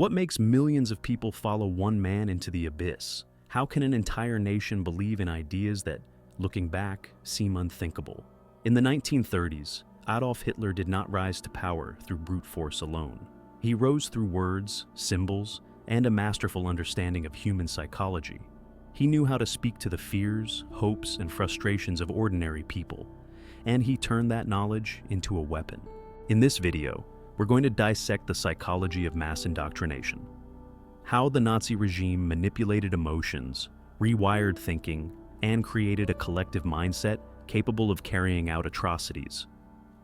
What makes millions of people follow one man into the abyss? How can an entire nation believe in ideas that, looking back, seem unthinkable? In the 1930s, Adolf Hitler did not rise to power through brute force alone. He rose through words, symbols, and a masterful understanding of human psychology. He knew how to speak to the fears, hopes, and frustrations of ordinary people, and he turned that knowledge into a weapon. In this video, we're going to dissect the psychology of mass indoctrination. How the Nazi regime manipulated emotions, rewired thinking, and created a collective mindset capable of carrying out atrocities,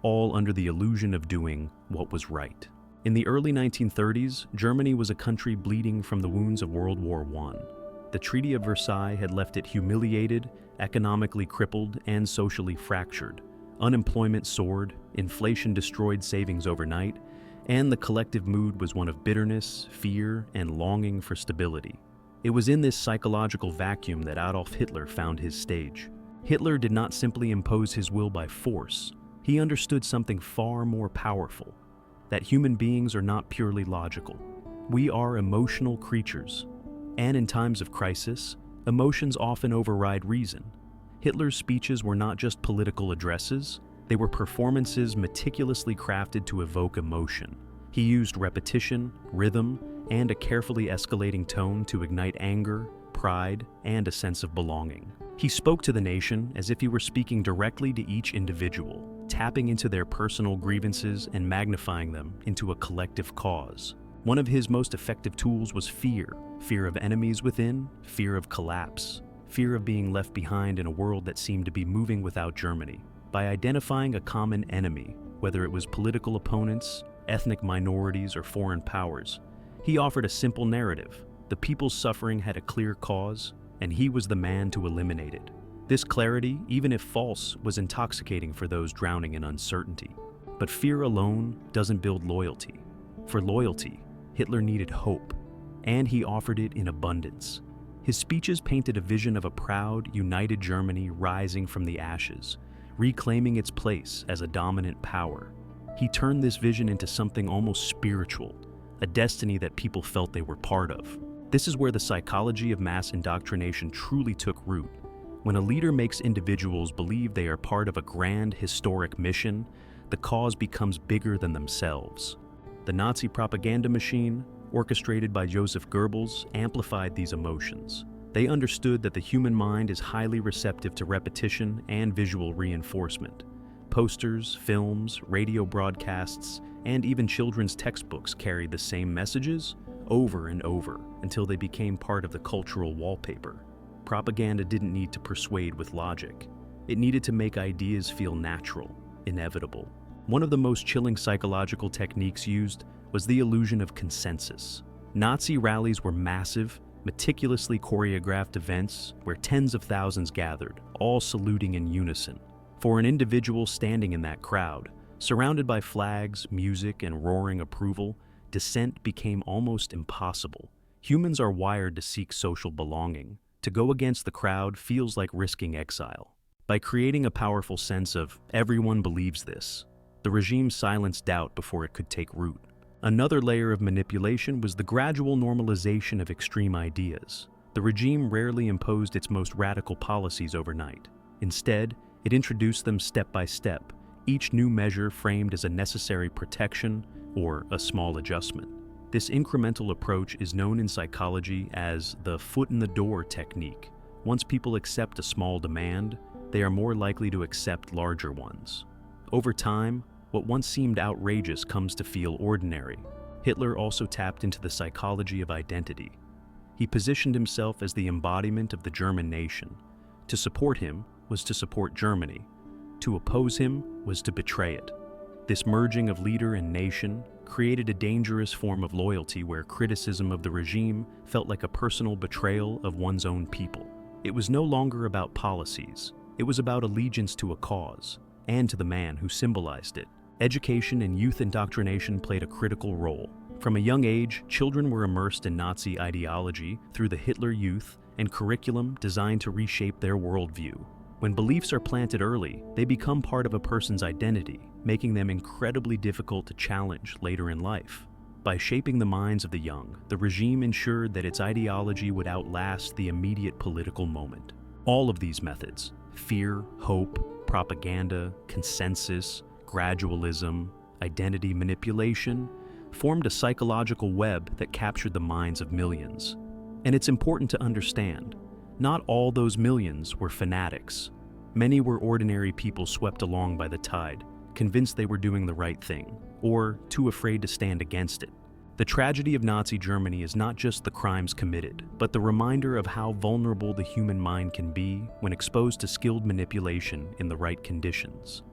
all under the illusion of doing what was right. In the early 1930s, Germany was a country bleeding from the wounds of World War I. The Treaty of Versailles had left it humiliated, economically crippled, and socially fractured. Unemployment soared, inflation destroyed savings overnight, and the collective mood was one of bitterness, fear, and longing for stability. It was in this psychological vacuum that Adolf Hitler found his stage. Hitler did not simply impose his will by force. He understood something far more powerful, that human beings are not purely logical. We are emotional creatures. And in times of crisis, emotions often override reason. Hitler's speeches were not just political addresses, they were performances meticulously crafted to evoke emotion. He used repetition, rhythm, and a carefully escalating tone to ignite anger, pride, and a sense of belonging. He spoke to the nation as if he were speaking directly to each individual, tapping into their personal grievances and magnifying them into a collective cause. One of his most effective tools was fear of enemies within, fear of collapse, fear of being left behind in a world that seemed to be moving without Germany. By identifying a common enemy, whether it was political opponents, ethnic minorities, or foreign powers, he offered a simple narrative. The people's suffering had a clear cause, and he was the man to eliminate it. This clarity, even if false, was intoxicating for those drowning in uncertainty. But fear alone doesn't build loyalty. For loyalty, Hitler needed hope, and he offered it in abundance. His speeches painted a vision of a proud, united Germany rising from the ashes, reclaiming its place as a dominant power. He turned this vision into something almost spiritual, a destiny that people felt they were part of. This is where the psychology of mass indoctrination truly took root. When a leader makes individuals believe they are part of a grand, historic mission, the cause becomes bigger than themselves. The Nazi propaganda machine, orchestrated by Joseph Goebbels, amplified these emotions. They understood that the human mind is highly receptive to repetition and visual reinforcement. Posters, films, radio broadcasts, and even children's textbooks carried the same messages over and over until they became part of the cultural wallpaper. Propaganda didn't need to persuade with logic. It needed to make ideas feel natural, inevitable. One of the most chilling psychological techniques used was the illusion of consensus. Nazi rallies were massive, meticulously choreographed events where tens of thousands gathered, all saluting in unison. For an individual standing in that crowd, surrounded by flags, music, and roaring approval, dissent became almost impossible. Humans are wired to seek social belonging. To go against the crowd feels like risking exile. By creating a powerful sense of everyone believes this, the regime silenced doubt before it could take root. Another layer of manipulation was the gradual normalization of extreme ideas. The regime rarely imposed its most radical policies overnight. Instead, it introduced them step by step, each new measure framed as a necessary protection or a small adjustment. This incremental approach is known in psychology as the foot-in-the-door technique. Once people accept a small demand, they are more likely to accept larger ones. Over time, what once seemed outrageous comes to feel ordinary. Hitler also tapped into the psychology of identity. He positioned himself as the embodiment of the German nation. To support him was to support Germany. To oppose him was to betray it. This merging of leader and nation created a dangerous form of loyalty where criticism of the regime felt like a personal betrayal of one's own people. It was no longer about policies. It was about allegiance to a cause, and to the man who symbolized it. Education and youth indoctrination played a critical role. From a young age, children were immersed in Nazi ideology through the Hitler Youth and curriculum designed to reshape their worldview. When beliefs are planted early, they become part of a person's identity, making them incredibly difficult to challenge later in life. By shaping the minds of the young, the regime ensured that its ideology would outlast the immediate political moment. All of these methods, fear, hope, propaganda, consensus, gradualism, identity manipulation, formed a psychological web that captured the minds of millions. And it's important to understand, not all those millions were fanatics. Many were ordinary people swept along by the tide, convinced they were doing the right thing, or too afraid to stand against it. The tragedy of Nazi Germany is not just the crimes committed, but the reminder of how vulnerable the human mind can be when exposed to skilled manipulation in the right conditions.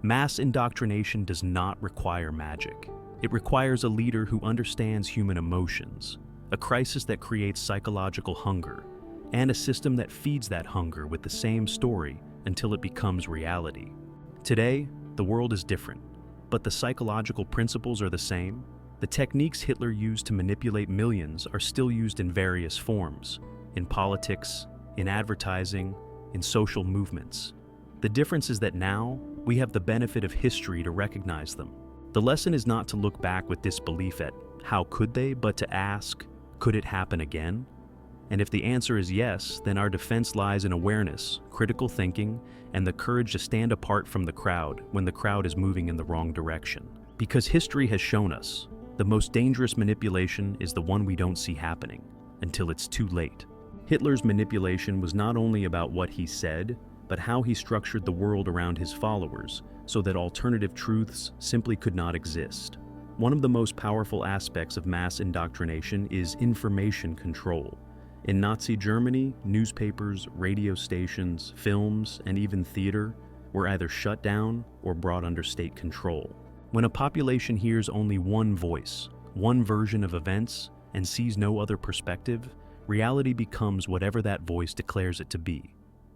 Mass indoctrination does not require magic. It requires a leader who understands human emotions, a crisis that creates psychological hunger, and a system that feeds that hunger with the same story until it becomes reality. Today, the world is different, but the psychological principles are the same. The techniques Hitler used to manipulate millions are still used in various forms, in politics, in advertising, in social movements. The difference is that now, we have the benefit of history to recognize them. The lesson is not to look back with disbelief at how could they, but to ask, could it happen again? And if the answer is yes, then our defense lies in awareness, critical thinking, and the courage to stand apart from the crowd when the crowd is moving in the wrong direction. Because history has shown us, the most dangerous manipulation is the one we don't see happening, until it's too late. Hitler's manipulation was not only about what he said, but how he structured the world around his followers, so that alternative truths simply could not exist. One of the most powerful aspects of mass indoctrination is information control. In Nazi Germany, newspapers, radio stations, films, and even theater were either shut down or brought under state control. When a population hears only one voice, one version of events, and sees no other perspective, reality becomes whatever that voice declares it to be.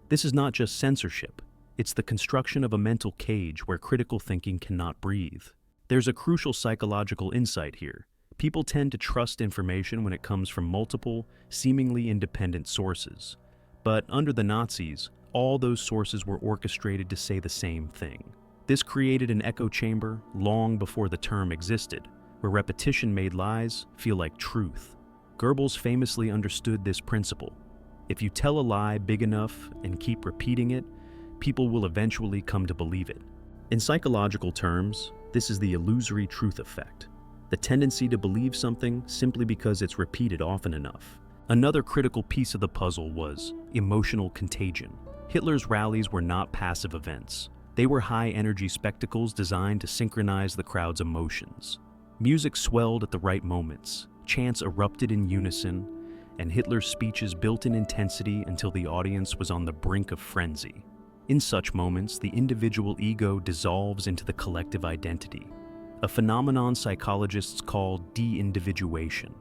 This is not just censorship, it's the construction of a mental cage where critical thinking cannot breathe. There's a crucial psychological insight here. People tend to trust information when it comes from multiple, seemingly independent sources. But under the Nazis, all those sources were orchestrated to say the same thing. This created an echo chamber long before the term existed, where repetition made lies feel like truth. Goebbels famously understood this principle. If you tell a lie big enough and keep repeating it, people will eventually come to believe it. In psychological terms, this is the illusory truth effect, the tendency to believe something simply because it's repeated often enough. Another critical piece of the puzzle was emotional contagion. Hitler's rallies were not passive events. They were high-energy spectacles designed to synchronize the crowd's emotions. Music swelled at the right moments, chants erupted in unison, and Hitler's speeches built in intensity until the audience was on the brink of frenzy. In such moments, the individual ego dissolves into the collective identity, a phenomenon psychologists call de-individuation.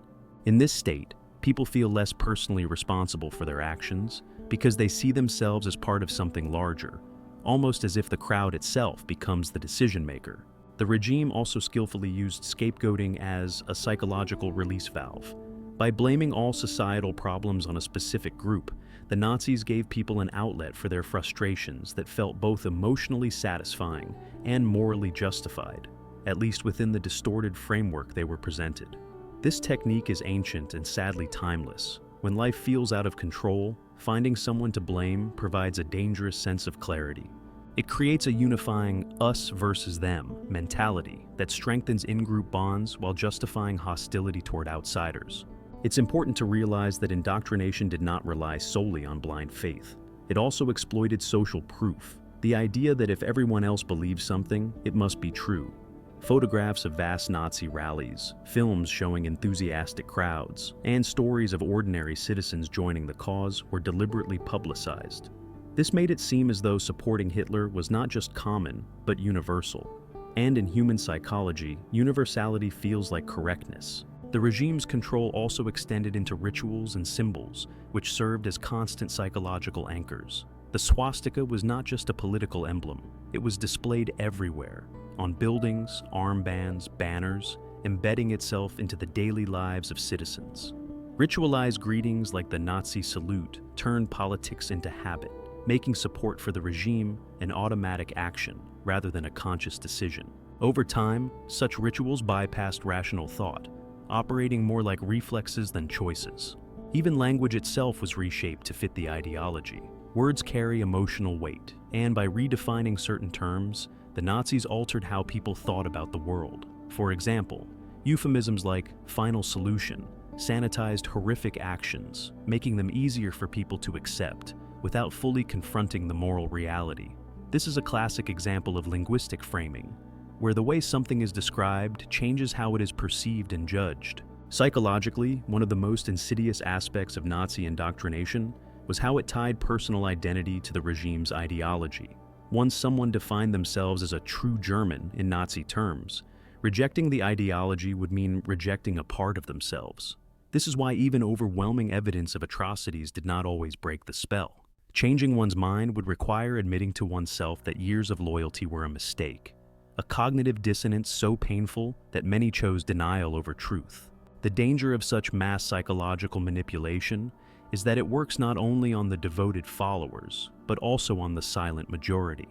In this state, people feel less personally responsible for their actions because they see themselves as part of something larger, almost as if the crowd itself becomes the decision maker. The regime also skillfully used scapegoating as a psychological release valve. By blaming all societal problems on a specific group, the Nazis gave people an outlet for their frustrations that felt both emotionally satisfying and morally justified, at least within the distorted framework they were presented. This technique is ancient and sadly timeless. When life feels out of control, finding someone to blame provides a dangerous sense of clarity. It creates a unifying us versus them mentality that strengthens in-group bonds while justifying hostility toward outsiders. It's important to realize that indoctrination did not rely solely on blind faith. It also exploited social proof, the idea that if everyone else believes something, it must be true. Photographs of vast Nazi rallies, films showing enthusiastic crowds, and stories of ordinary citizens joining the cause were deliberately publicized. This made it seem as though supporting Hitler was not just common, but universal. And in human psychology, universality feels like correctness. The regime's control also extended into rituals and symbols, which served as constant psychological anchors. The swastika was not just a political emblem, it was displayed everywhere, on buildings, armbands, banners, embedding itself into the daily lives of citizens. Ritualized greetings like the Nazi salute turned politics into habit, making support for the regime an automatic action rather than a conscious decision. Over time, such rituals bypassed rational thought, operating more like reflexes than choices. Even language itself was reshaped to fit the ideology. Words carry emotional weight, and by redefining certain terms, the Nazis altered how people thought about the world. For example, euphemisms like final solution sanitized horrific actions, making them easier for people to accept without fully confronting the moral reality. This is a classic example of linguistic framing, where the way something is described changes how it is perceived and judged. Psychologically, one of the most insidious aspects of Nazi indoctrination was how it tied personal identity to the regime's ideology. Once someone defined themselves as a true German in Nazi terms, rejecting the ideology would mean rejecting a part of themselves. This is why even overwhelming evidence of atrocities did not always break the spell. Changing one's mind would require admitting to oneself that years of loyalty were a mistake, a cognitive dissonance so painful that many chose denial over truth. The danger of such mass psychological manipulation is that it works not only on the devoted followers, but also on the silent majority.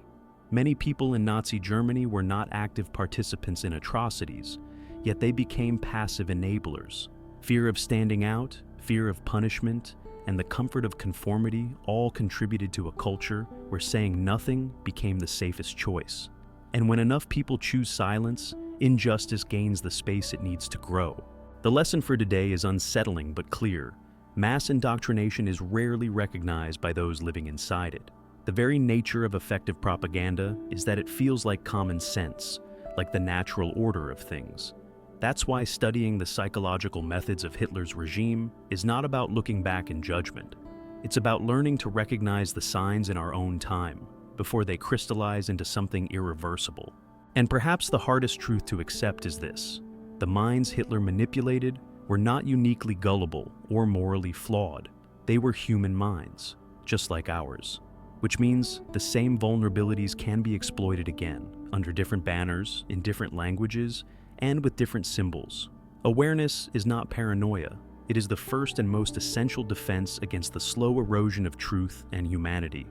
Many people in Nazi Germany were not active participants in atrocities, yet they became passive enablers. Fear of standing out, fear of punishment, and the comfort of conformity all contributed to a culture where saying nothing became the safest choice. And when enough people choose silence, injustice gains the space it needs to grow. The lesson for today is unsettling but clear. Mass indoctrination is rarely recognized by those living inside it. The very nature of effective propaganda is that it feels like common sense, like the natural order of things. That's why studying the psychological methods of Hitler's regime is not about looking back in judgment. It's about learning to recognize the signs in our own time before they crystallize into something irreversible. And perhaps the hardest truth to accept is this: the minds Hitler manipulated were not uniquely gullible or morally flawed. They were human minds, just like ours, which means the same vulnerabilities can be exploited again, under different banners, in different languages, and with different symbols. Awareness is not paranoia. It is the first and most essential defense against the slow erosion of truth and humanity.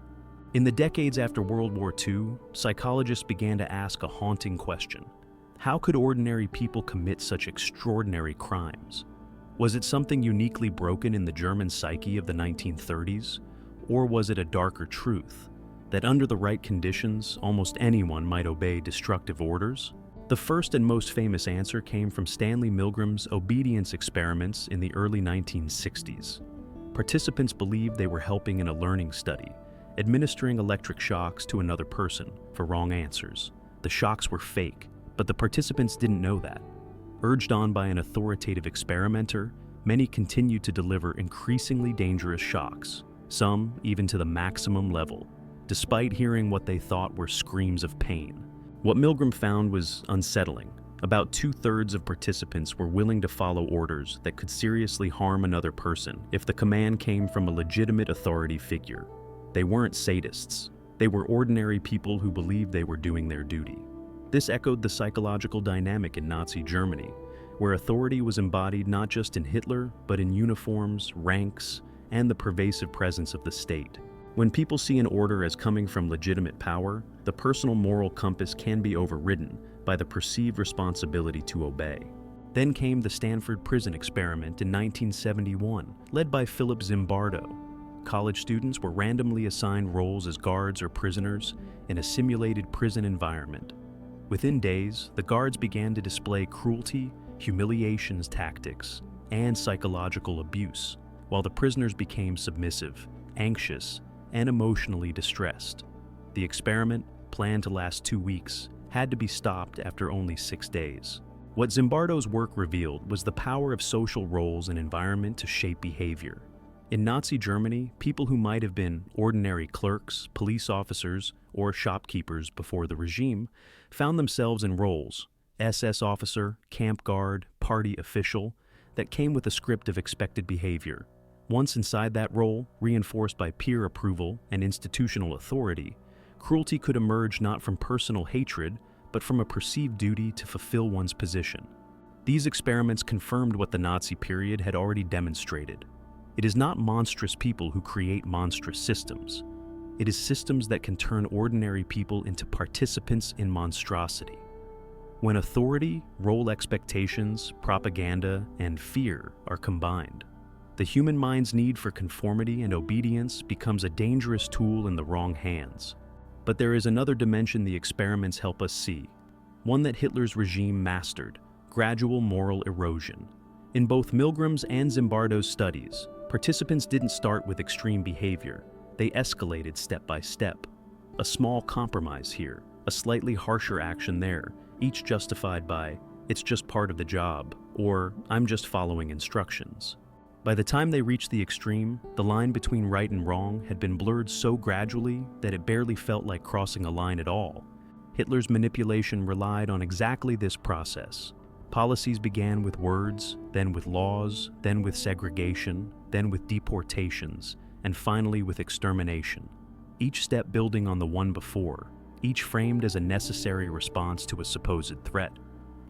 In the decades after World War II, psychologists began to ask a haunting question. How could ordinary people commit such extraordinary crimes? Was it something uniquely broken in the German psyche of the 1930s? Or was it a darker truth, that under the right conditions, almost anyone might obey destructive orders? The first and most famous answer came from Stanley Milgram's obedience experiments in the early 1960s. Participants believed they were helping in a learning study, administering electric shocks to another person for wrong answers. The shocks were fake, but the participants didn't know that. Urged on by an authoritative experimenter, many continued to deliver increasingly dangerous shocks, some even to the maximum level, despite hearing what they thought were screams of pain. What Milgram found was unsettling. About 2/3 of participants were willing to follow orders that could seriously harm another person if the command came from a legitimate authority figure. They weren't sadists. They were ordinary people who believed they were doing their duty. This echoed the psychological dynamic in Nazi Germany, where authority was embodied not just in Hitler, but in uniforms, ranks, and the pervasive presence of the state. When people see an order as coming from legitimate power, the personal moral compass can be overridden by the perceived responsibility to obey. Then came the Stanford prison experiment in 1971, led by Philip Zimbardo. College students were randomly assigned roles as guards or prisoners in a simulated prison environment. Within days, the guards began to display cruelty, humiliations tactics, and psychological abuse, while the prisoners became submissive, anxious, and emotionally distressed. The experiment, planned to last 2 weeks, had to be stopped after only 6 days. What Zimbardo's work revealed was the power of social roles and environment to shape behavior. In Nazi Germany, people who might have been ordinary clerks, police officers, or shopkeepers before the regime found themselves in roles, SS officer, camp guard, party official, that came with a script of expected behavior. Once inside that role, reinforced by peer approval and institutional authority, cruelty could emerge not from personal hatred, but from a perceived duty to fulfill one's position. These experiments confirmed what the Nazi period had already demonstrated. It is not monstrous people who create monstrous systems. It is systems that can turn ordinary people into participants in monstrosity. when authority, role expectations, propaganda, and fear are combined. The human mind's need for conformity and obedience becomes a dangerous tool in the wrong hands. But there is another dimension the experiments help us see, one that Hitler's regime mastered: gradual moral erosion. In both Milgram's and Zimbardo's studies, participants didn't start with extreme behavior. They escalated step by step. A small compromise here, a slightly harsher action there, each justified by, "It's just part of the job," or "I'm just following instructions." By the time they reached the extreme, the line between right and wrong had been blurred so gradually that it barely felt like crossing a line at all. Hitler's manipulation relied on exactly this process. Policies began with words, then with laws, then with segregation, then with deportations, and finally with extermination. Each step building on the one before, each framed as a necessary response to a supposed threat.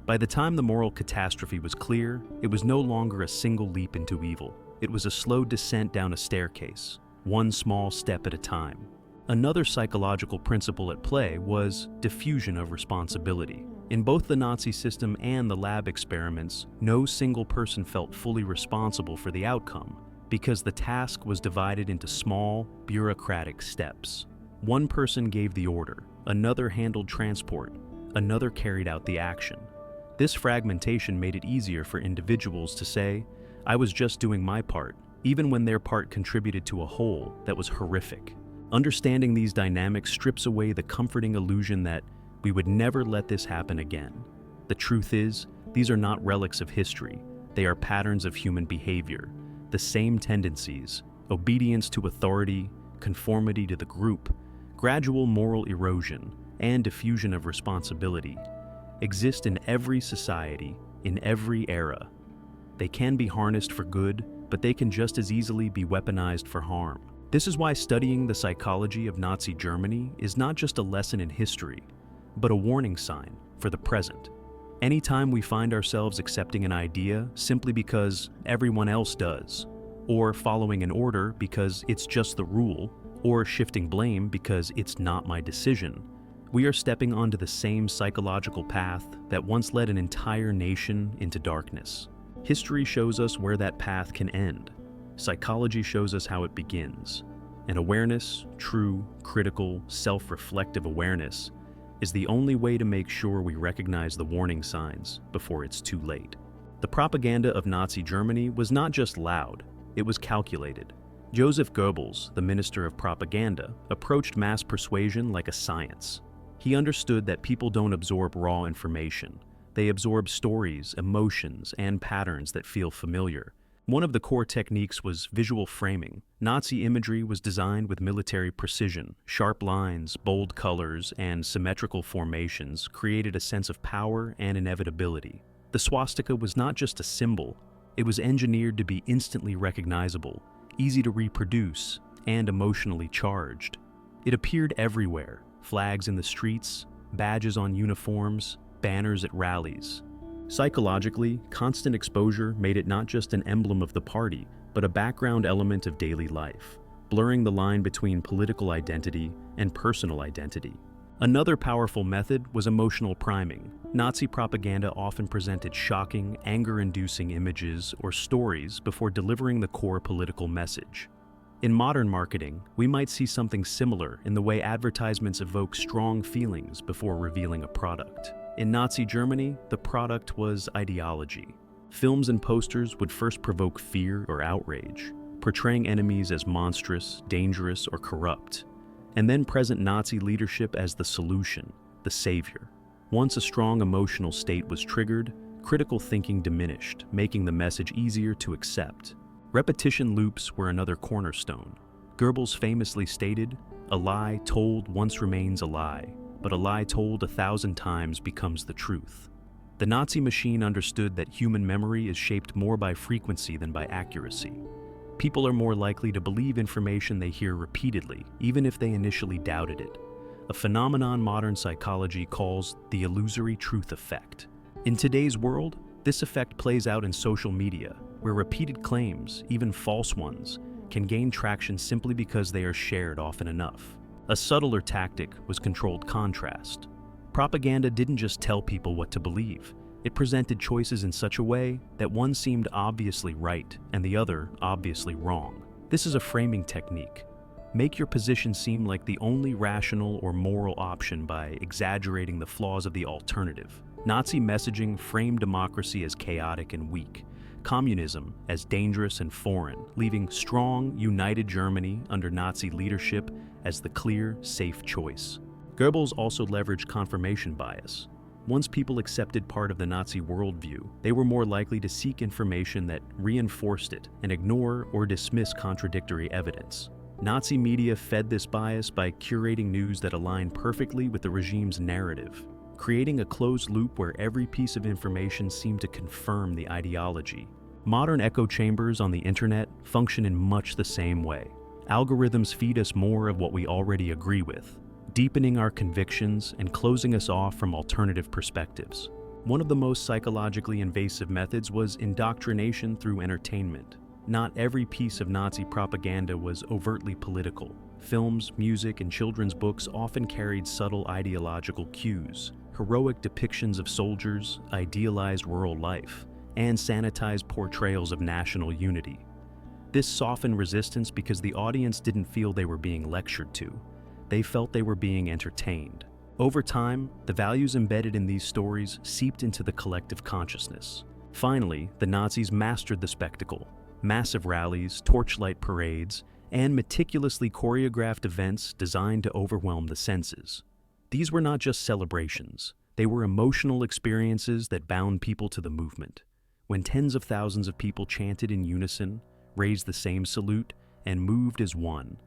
By the time the moral catastrophe was clear, it was no longer a single leap into evil. It was a slow descent down a staircase, one small step at a time. Another psychological principle at play was diffusion of responsibility. In both the Nazi system and the lab experiments, no single person felt fully responsible for the outcome, because the task was divided into small, bureaucratic steps. One person gave the order, another handled transport, another carried out the action. This fragmentation made it easier for individuals to say, "I was just doing my part," even when their part contributed to a whole that was horrific. Understanding these dynamics strips away the comforting illusion that we would never let this happen again. The truth is, these are not relics of history. They are patterns of human behavior. The same tendencies: obedience to authority, conformity to the group, gradual moral erosion, and diffusion of responsibility exist in every society, in every era. They can be harnessed for good, but they can just as easily be weaponized for harm. This is why studying the psychology of Nazi Germany is not just a lesson in history, but a warning sign for the present. Anytime we find ourselves accepting an idea simply because everyone else does, or following an order because it's just the rule, or shifting blame because it's not my decision, we are stepping onto the same psychological path that once led an entire nation into darkness. History shows us where that path can end. Psychology shows us how it begins. And awareness, true, critical, self-reflective awareness, is the only way to make sure we recognize the warning signs before it's too late. The propaganda of Nazi Germany was not just loud, it was calculated. Joseph Goebbels, the minister of propaganda, approached mass persuasion like a science. He understood that people don't absorb raw information. They absorb stories, emotions, and patterns that feel familiar. One of the core techniques was visual framing. Nazi imagery was designed with military precision. Sharp lines, bold colors, and symmetrical formations created a sense of power and inevitability. The swastika was not just a symbol, it was engineered to be instantly recognizable, easy to reproduce, and emotionally charged. It appeared everywhere: flags in the streets, badges on uniforms, banners at rallies. Psychologically, constant exposure made it not just an emblem of the party, but a background element of daily life, blurring the line between political identity and personal identity. Another powerful method was emotional priming. Nazi propaganda often presented shocking, anger-inducing images or stories before delivering the core political message. In modern marketing, we might see something similar in the way advertisements evoke strong feelings before revealing a product. In Nazi Germany, the product was ideology. Films and posters would first provoke fear or outrage, portraying enemies as monstrous, dangerous, or corrupt, and then present Nazi leadership as the solution, the savior. Once a strong emotional state was triggered, critical thinking diminished, making the message easier to accept. Repetition loops were another cornerstone. Goebbels famously stated, "A lie told once remains a lie, but a lie told 1,000 times becomes the truth." The Nazi machine understood that human memory is shaped more by frequency than by accuracy. People are more likely to believe information they hear repeatedly, even if they initially doubted it, a phenomenon modern psychology calls the illusory truth effect. In today's world, this effect plays out in social media, where repeated claims, even false ones, can gain traction simply because they are shared often enough. A subtler tactic was controlled contrast. Propaganda didn't just tell people what to believe. It presented choices in such a way that one seemed obviously right and the other obviously wrong. This is a framing technique. Make your position seem like the only rational or moral option by exaggerating the flaws of the alternative. Nazi messaging framed democracy as chaotic and weak, communism as dangerous and foreign, leaving strong, united Germany under Nazi leadership as the clear, safe choice. Goebbels also leveraged confirmation bias. Once people accepted part of the Nazi worldview, they were more likely to seek information that reinforced it and ignore or dismiss contradictory evidence. Nazi media fed this bias by curating news that aligned perfectly with the regime's narrative, creating a closed loop where every piece of information seemed to confirm the ideology. Modern echo chambers on the internet function in much the same way. Algorithms feed us more of what we already agree with, deepening our convictions and closing us off from alternative perspectives. One of the most psychologically invasive methods was indoctrination through entertainment. Not every piece of Nazi propaganda was overtly political. Films, music, and children's books often carried subtle ideological cues, heroic depictions of soldiers, idealized rural life, and sanitized portrayals of national unity. This softened resistance because the audience didn't feel they were being lectured to. They felt they were being entertained. Over time, the values embedded in these stories seeped into the collective consciousness. Finally, the Nazis mastered the spectacle. Massive rallies, torchlight parades, and meticulously choreographed events designed to overwhelm the senses. These were not just celebrations. They were emotional experiences that bound people to the movement. When tens of thousands of people chanted in unison, raised the same salute, and moved as one,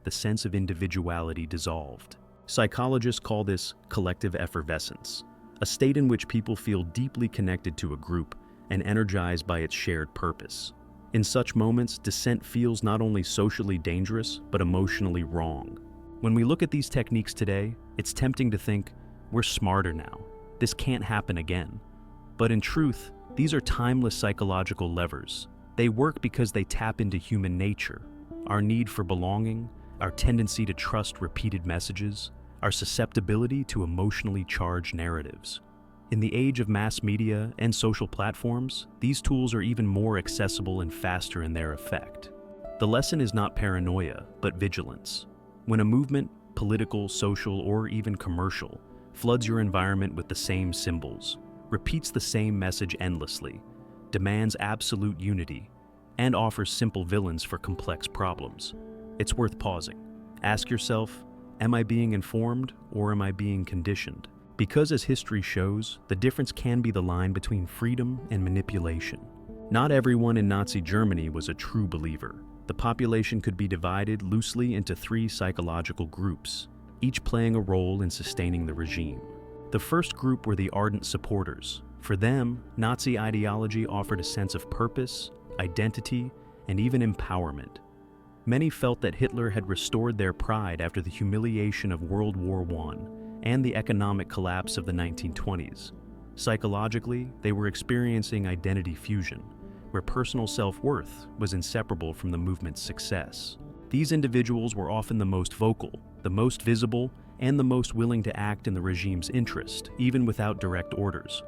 the sense of individuality dissolved. Psychologists call this collective effervescence, a state in which people feel deeply connected to a group and energized by its shared purpose. In such moments, dissent feels not only socially dangerous, but emotionally wrong. When we look at these techniques today, it's tempting to think, we're smarter now. This can't happen again. But in truth, these are timeless psychological levers. They work because they tap into human nature, our need for belonging, our tendency to trust repeated messages, our susceptibility to emotionally charged narratives. In the age of mass media and social platforms, these tools are even more accessible and faster in their effect. The lesson is not paranoia, but vigilance. When a movement, political, social, or even commercial, floods your environment with the same symbols, repeats the same message endlessly, demands absolute unity, and offers simple villains for complex problems, it's worth pausing. Ask yourself, am I being informed or am I being conditioned? Because as history shows, the difference can be the line between freedom and manipulation. Not everyone in Nazi Germany was a true believer. The population could be divided loosely into three psychological groups, each playing a role in sustaining the regime. The first group were the ardent supporters. For them, Nazi ideology offered a sense of purpose, identity, and even empowerment. Many felt that Hitler had restored their pride after the humiliation of World War I and the economic collapse of the 1920s. Psychologically, they were experiencing identity fusion, where personal self-worth was inseparable from the movement's success. These individuals were often the most vocal, the most visible, and the most willing to act in the regime's interest, even without direct orders.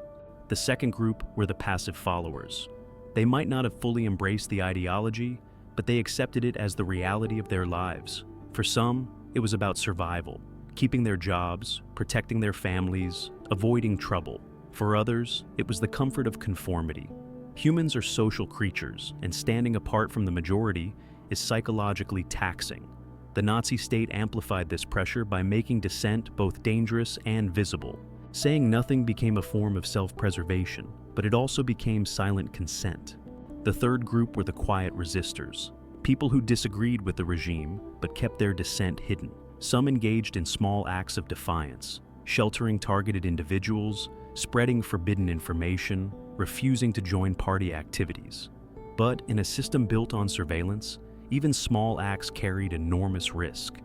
The second group were the passive followers. They might not have fully embraced the ideology, but they accepted it as the reality of their lives. For some, it was about survival, keeping their jobs, protecting their families, avoiding trouble. For others, it was the comfort of conformity. Humans are social creatures, and standing apart from the majority is psychologically taxing. The Nazi state amplified this pressure by making dissent both dangerous and visible. Saying nothing became a form of self-preservation, but it also became silent consent. The third group were the quiet resistors, people who disagreed with the regime but kept their dissent hidden. Some engaged in small acts of defiance, sheltering targeted individuals, spreading forbidden information, refusing to join party activities. But in a system built on surveillance, even small acts carried enormous risk.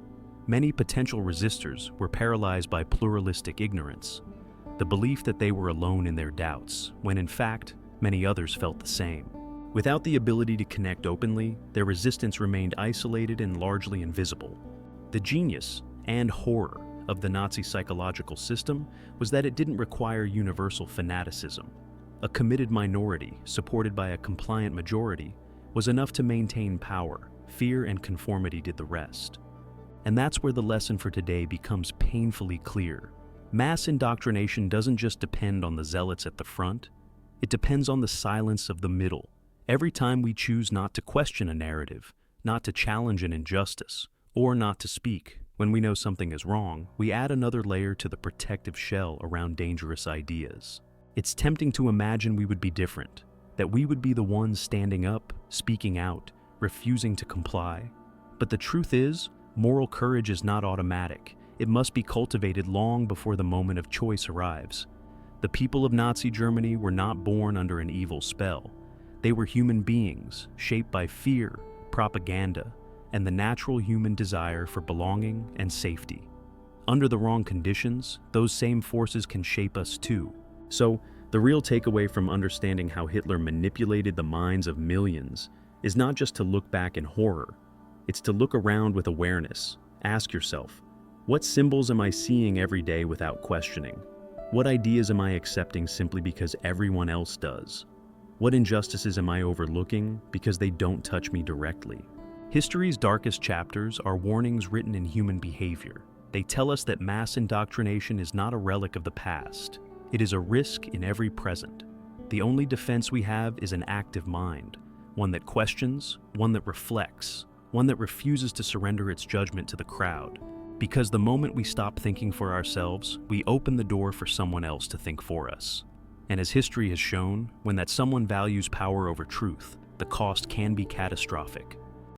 Many potential resistors were paralyzed by pluralistic ignorance, the belief that they were alone in their doubts, when in fact, many others felt the same. Without the ability to connect openly, their resistance remained isolated and largely invisible. The genius and horror of the Nazi psychological system was that it didn't require universal fanaticism. A committed minority, supported by a compliant majority, was enough to maintain power. Fear and conformity did the rest. And that's where the lesson for today becomes painfully clear. Mass indoctrination doesn't just depend on the zealots at the front, it depends on the silence of the middle. Every time we choose not to question a narrative, not to challenge an injustice, or not to speak when we know something is wrong, we add another layer to the protective shell around dangerous ideas. It's tempting to imagine we would be different, that we would be the ones standing up, speaking out, refusing to comply. But the truth is, moral courage is not automatic. It must be cultivated long before the moment of choice arrives. The people of Nazi Germany were not born under an evil spell. They were human beings, shaped by fear, propaganda, and the natural human desire for belonging and safety. Under the wrong conditions, those same forces can shape us too. So, the real takeaway from understanding how Hitler manipulated the minds of millions is not just to look back in horror, it's to look around with awareness. Ask yourself, what symbols am I seeing every day without questioning? What ideas am I accepting simply because everyone else does? What injustices am I overlooking because they don't touch me directly? History's darkest chapters are warnings written in human behavior. They tell us that mass indoctrination is not a relic of the past. It is a risk in every present. The only defense we have is an active mind, one that questions, one that reflects, one that refuses to surrender its judgment to the crowd. Because the moment we stop thinking for ourselves, we open the door for someone else to think for us. And as history has shown, when that someone values power over truth, the cost can be catastrophic.